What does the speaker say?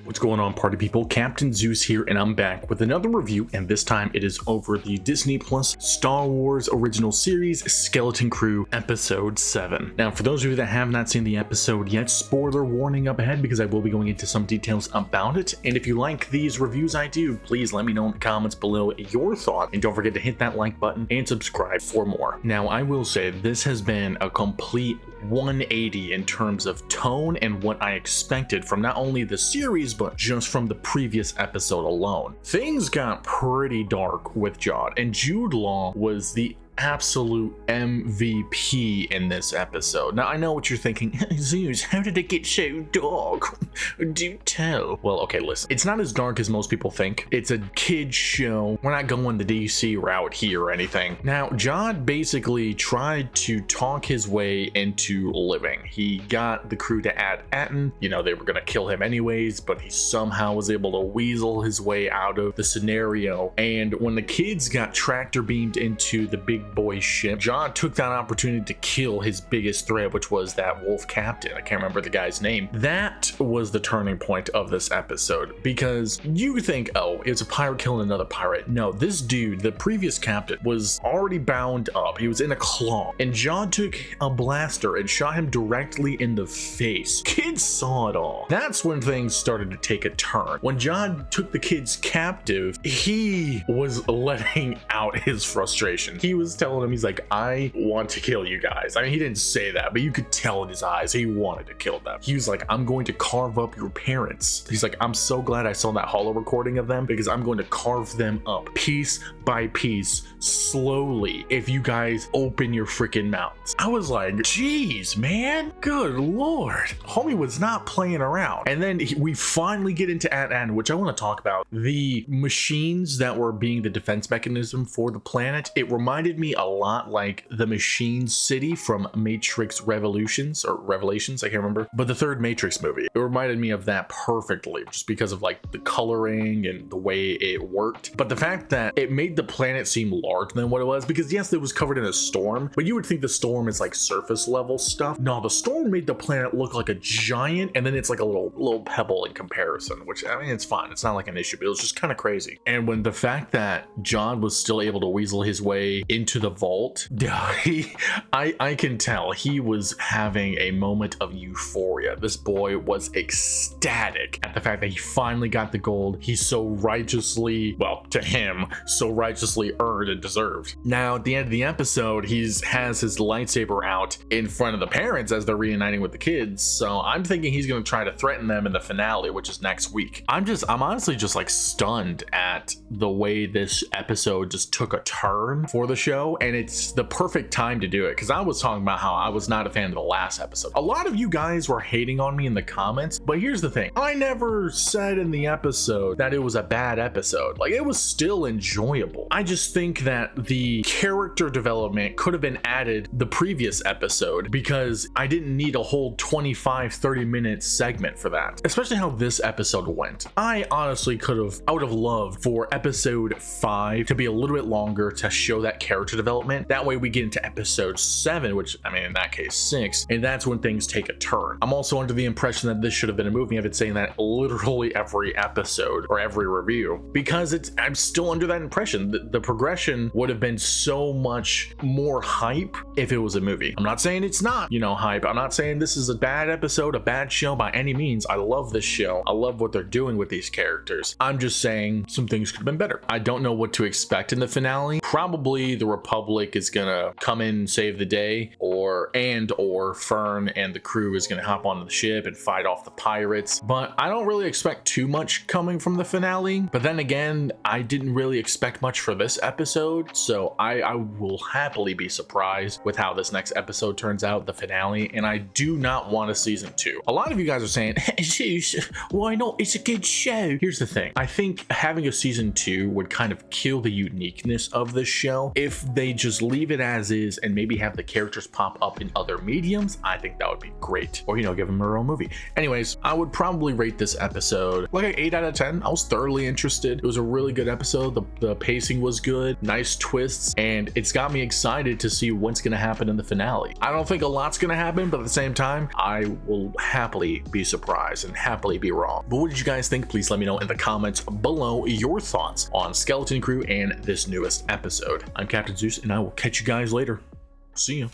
What's going on, party people? Captain Zeus here, and I'm back with another review, and this time it is over the Disney Plus Star Wars original series Skeleton Crew Episode 7. Now, for those of you that have not seen the episode yet, spoiler warning up ahead because I will be going into some details about it, and if you like these reviews I do, please let me know in the comments below your thoughts, and don't forget to hit that like button and subscribe for more. Now, I will say this has been a complete 180 in terms of tone and what I expected from not only the series but just from the previous episode alone. Things got pretty dark with Jod, and Jude Law was the absolute MVP in this episode. Now, I know what you're thinking. Zeus, how did it get so dark? Do tell. Well, okay, listen. It's not as dark as most people think. It's a kid's show. We're not going the DC route here or anything. Now, Jod basically tried to talk his way into living. He got the crew to add Atten. You know, they were going to kill him anyways, but he somehow was able to weasel his way out of the scenario. And when the kids got tractor beamed into the big boy ship, Jod took that opportunity to kill his biggest threat, which was that wolf captain. I can't remember the guy's name. That was the turning point of this episode, because you think, oh, it's a pirate killing another pirate. No, this dude, the previous captain, was already bound up. He was in a claw, and Jod took a blaster and shot him directly in the face. Kids saw it all. That's when things started to take a turn. When Jod took the kids captive, he was letting out his frustration. He was telling him, he's like, I want to kill you guys. I mean, he didn't say that, but you could tell in his eyes he wanted to kill them. He was like, I'm going to carve up your parents. He's like, I'm so glad I saw that holo recording of them, because I'm going to carve them up piece by piece, slowly, if you guys open your freaking mouths. I was like, geez, man, good lord. Homie was not playing around. And then we finally get into Atten, which I want to talk about. The machines that were being the defense mechanism for the planet, it reminded me a lot like the Machine City from Matrix Revelations, I can't remember, but the third Matrix movie. It reminded me of that perfectly, just because of like the coloring and the way it worked. But the fact that it made the planet seem larger than what it was, because yes, it was covered in a storm, but you would think the storm is like surface level stuff. No, the storm made the planet look like a giant, and then it's like a little pebble in comparison, which, I mean, it's fine. It's not like an issue, but it was just kind of crazy. And when the fact that John was still able to weasel his way into the vault, I can tell he was having a moment of euphoria. This boy was ecstatic at the fact that he finally got the gold he so righteously, well, to him, so righteously earned and deserved. Now, at the end of the episode, he has his lightsaber out in front of the parents as they're reuniting with the kids, so I'm thinking he's going to try to threaten them in the finale, which is next week. I'm honestly just like stunned at the way this episode just took a turn for the show, and it's the perfect time to do it, because I was talking about how I was not a fan of the last episode. A lot of you guys were hating on me in the comments, but here's the thing. I never said in the episode that it was a bad episode. Like, it was still enjoyable. I just think that the character development could have been added the previous episode, because I didn't need a whole 25-30 minute segment for that, especially how this episode went. I honestly I would have loved for episode 5 to be a little bit longer to show that character development. That way we get into episode 7, which, I mean, in that case 6, and that's when things take a turn. I'm also under the impression that this should have been a movie. I've been saying that literally every episode or every review, because I'm still under that impression. The progression would have been so much more hype if it was a movie. I'm not saying it's not, hype. I'm not saying this is a bad episode, a bad show by any means. I love this show. I love what they're doing with these characters. I'm just saying some things could have been better. I don't know what to expect in the finale. Probably the Republic is gonna come in and save the day, or Fern and the crew is gonna hop onto the ship and fight off the pirates. But I don't really expect too much coming from the finale. But then again, I didn't really expect much for this episode, so I will happily be surprised with how this next episode turns out, the finale, and I do not want a season 2. A lot of you guys are saying, why not? It's a good show. Here's the thing. I think having a season 2 would kind of kill the uniqueness of this show. If they just leave it as is and maybe have the characters pop up in other mediums, I think that would be great. Or, you know, give them their own movie. Anyways, I would probably rate this episode like an 8 out of 10. I was thoroughly interested. It was a really good episode. The pacing was good, nice twists, and it's got me excited to see what's going to happen in the finale. I don't think a lot's going to happen, but at the same time, I will happily be surprised and happily be wrong. But what did you guys think? Please let me know in the comments below your thoughts on Skeleton Crew and this newest episode. I'm Captain Zeus, and I will catch you guys later. See ya.